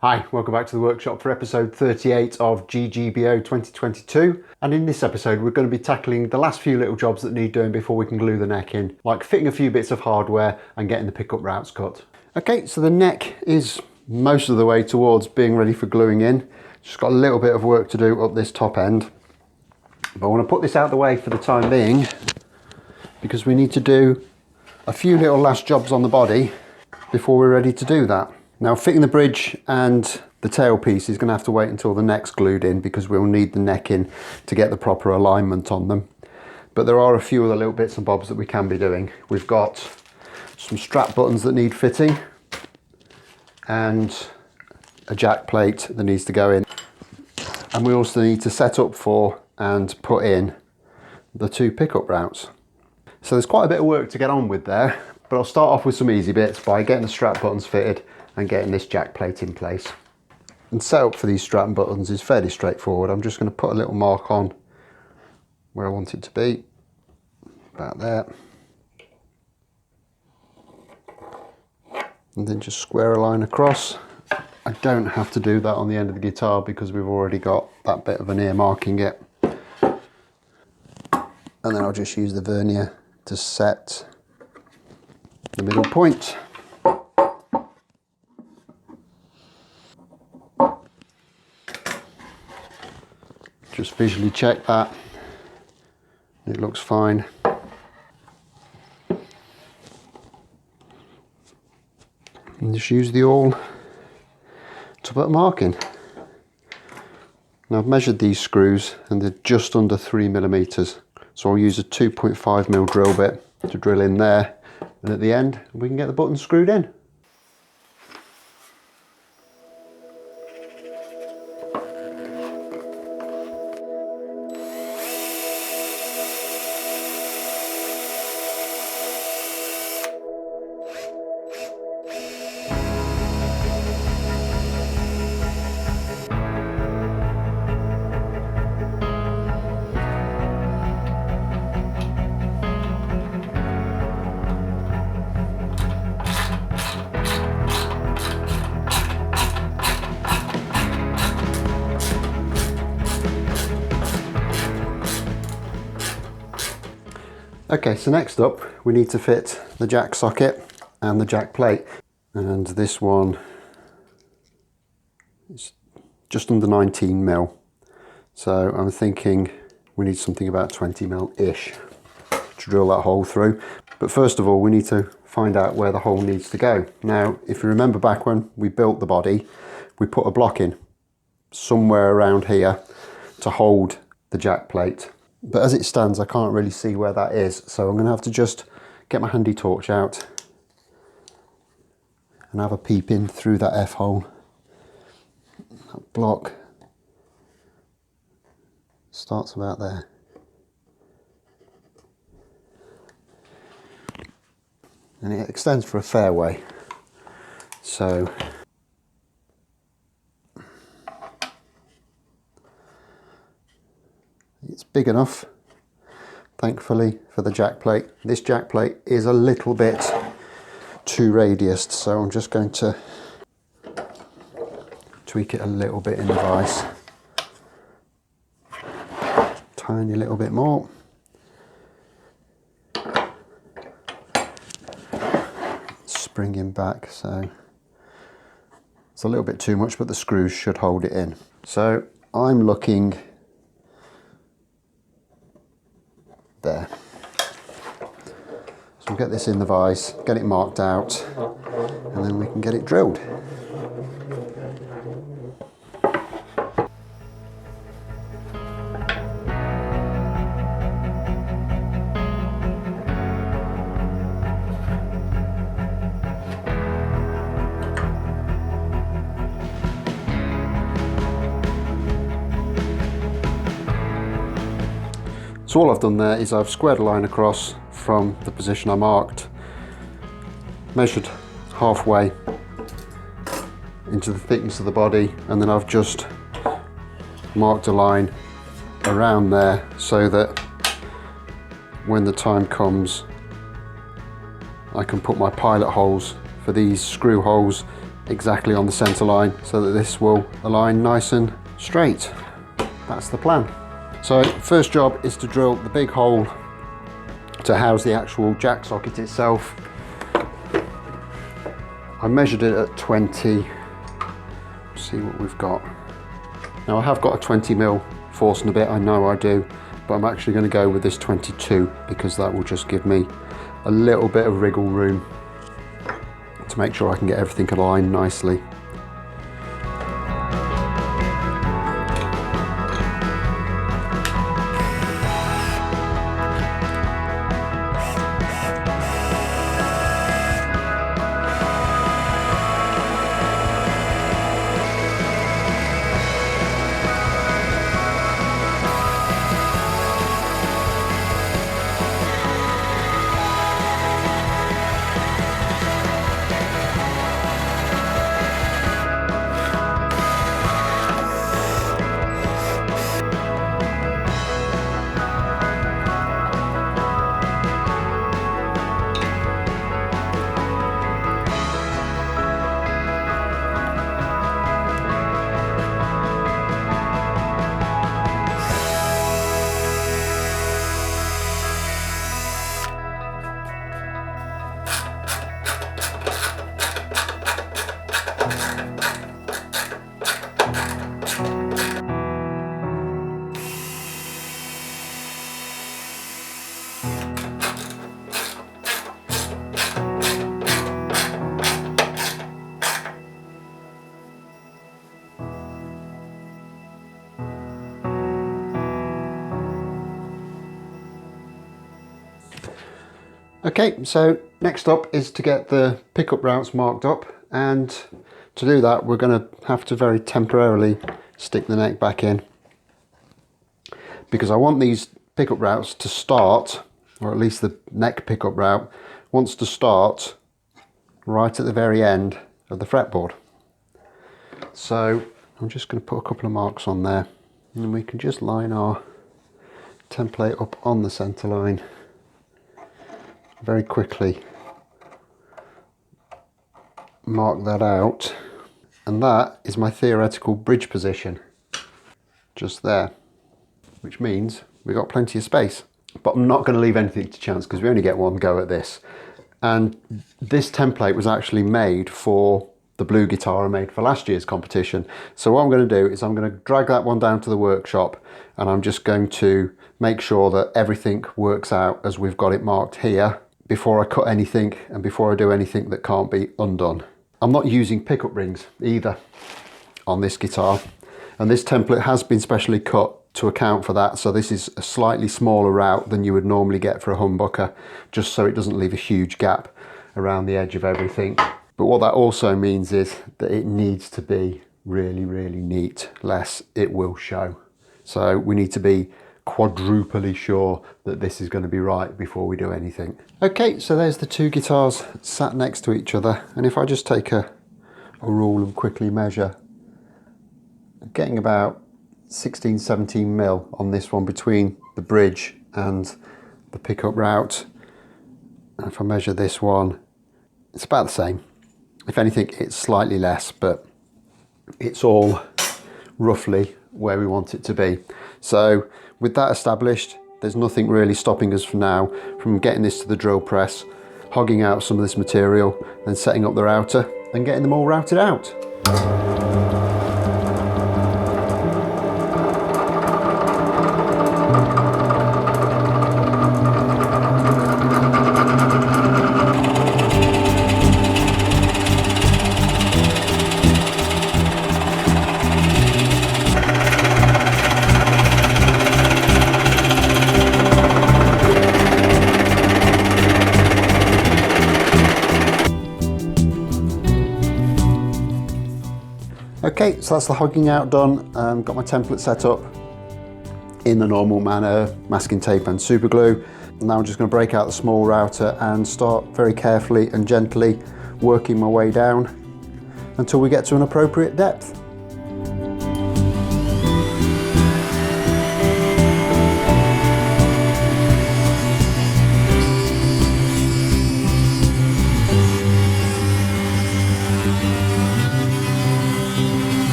Hi, welcome back to the workshop for episode 38 of GGBO 2022. And in this episode, we're going to be tackling the last few little jobs that need doing before we can glue the neck in, like fitting a few bits of hardware and getting the pickup routes cut. Okay, so the neck is most of the way towards being ready for gluing in. Just got a little bit of work to do up this top end. But I want to put this out of the way for the time being because we need to do a few little last jobs on the body before we're ready to do that. Now, fitting the bridge and the tailpiece is going to have to wait until the neck's glued in because we'll need the neck in to get the proper alignment on them. But there are a few other little bits and bobs that we can be doing. We've got some strap buttons that need fitting and a jack plate that needs to go in. And we also need to set up for and put in the two pickup routes. So there's quite a bit of work to get on with there, but I'll start off with some easy bits by getting the strap buttons fitted and getting this jack plate in place. And setup for these strap buttons is fairly straightforward. I'm just going to put a little mark on where I want it to be, about there. And then just square a line across. I don't have to do that on the end of the guitar because we've already got that bit of an ear marking it. And then I'll just use the vernier to set the middle point. Just visually check that. It looks fine. And just use the awl to put a mark in. Now I've measured these screws and they're just under 3mm. So I'll use a 2.5mm drill bit to drill in there. And at the end, we can get the buttons screwed in. Okay, so next up we need to fit the jack socket and the jack plate, and this one is just under 19mm, so I'm thinking we need something about 20mm-ish to drill that hole through. But first of all we need to find out where the hole needs to go. Now if you remember back when we built the body, we put a block in somewhere around here to hold the jack plate. But as it stands, I can't really see where that is, so I'm going to have to just get my handy torch out and have a peep in through that F-hole. That block starts about there. And it extends for a fair way, so it's big enough, thankfully, for the jack plate. This jack plate is a little bit too radiused, so I'm just going to tweak it a little bit in the vise. Tiny little bit more. Springing back, so it's a little bit too much, but the screws should hold it in. So I'm looking there. So we'll get this in the vise, get it marked out, and then we can get it drilled. So all I've done there is I've squared a line across from the position I marked, measured halfway into the thickness of the body, and then I've just marked a line around there so that when the time comes I can put my pilot holes for these screw holes exactly on the center line so that this will align nice and straight. That's the plan. So first job is to drill the big hole to house the actual jack socket itself. I measured it at 20. See what we've got. Now I have got a 20mm force and a bit, I know I do, but I'm actually going to go with this 22 because that will just give me a little bit of wriggle room to make sure I can get everything aligned nicely. Okay, so next up is to get the pickup routes marked up, and to do that we're going to have to very temporarily stick the neck back in, because I want these pickup routes to start, or at least the neck pickup route wants to start right at the very end of the fretboard. So I'm just going to put a couple of marks on there, and we can just line our template up on the center line very quickly. Mark that out, and that is my theoretical bridge position just there, which means we've got plenty of space. But I'm not going to leave anything to chance because we only get one go at this, and this template was actually made for the blue guitar I made for last year's competition. So what I'm going to do is I'm going to drag that one down to the workshop, and I'm just going to make sure that everything works out as we've got it marked here before I cut anything and before I do anything that can't be undone. I'm not using pickup rings either on this guitar, and this template has been specially cut to account for that, so this is a slightly smaller route than you would normally get for a humbucker, just so it doesn't leave a huge gap around the edge of everything. But what that also means is that it needs to be really, really neat, lest it will show. So we need to be quadruply sure that this is going to be right before we do anything. Okay, so there's the two guitars sat next to each other, and if I just take a rule and quickly measure, I'm getting about 16-17mm on this one between the bridge and the pickup route. And if I measure this one, it's about the same. If anything, it's slightly less, but it's all roughly where we want it to be. So with that established, there's nothing really stopping us for now from getting this to the drill press, hogging out some of this material, then setting up the router and getting them all routed out. Okay, so that's the hogging out done. Got my template set up in the normal manner, masking tape and super glue. Now I'm just going to break out the small router and start very carefully and gently working my way down until we get to an appropriate depth.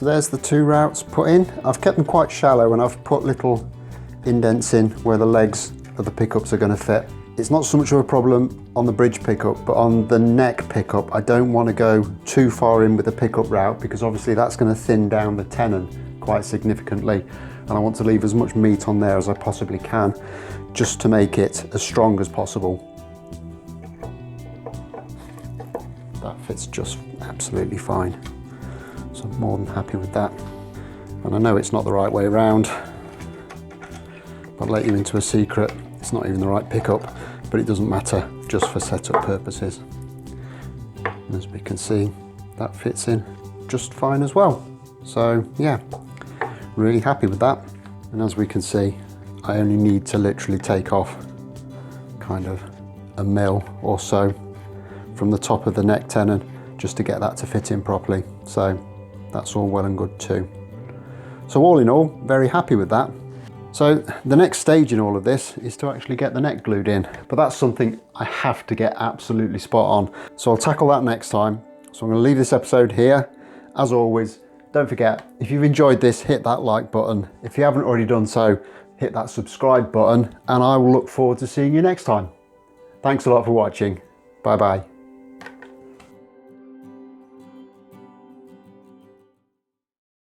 there's the two routes put in. I've kept them quite shallow and I've put little indents in where the legs of the pickups are going to fit. It's not so much of a problem on the bridge pickup, but on the neck pickup, I don't want to go too far in with the pickup route because obviously that's going to thin down the tenon quite significantly. And I want to leave as much meat on there as I possibly can, just to make it as strong as possible. That fits just absolutely fine. So I'm more than happy with that. And I know it's not the right way around, but I'll let you into a secret. It's not even the right pickup, but it doesn't matter, just for setup purposes. And as we can see, that fits in just fine as well. So yeah, really happy with that. And as we can see, I only need to literally take off kind of a mil or so from the top of the neck tenon just to get that to fit in properly. So that's all well and good too. So all in all, very happy with that. So the next stage in all of this is to actually get the neck glued in, but that's something I have to get absolutely spot on. So I'll tackle that next time. So I'm going to leave this episode here. As always, don't forget, if you've enjoyed this, hit that like button. If you haven't already done so, hit that subscribe button, and I will look forward to seeing you next time. Thanks a lot for watching. Bye bye.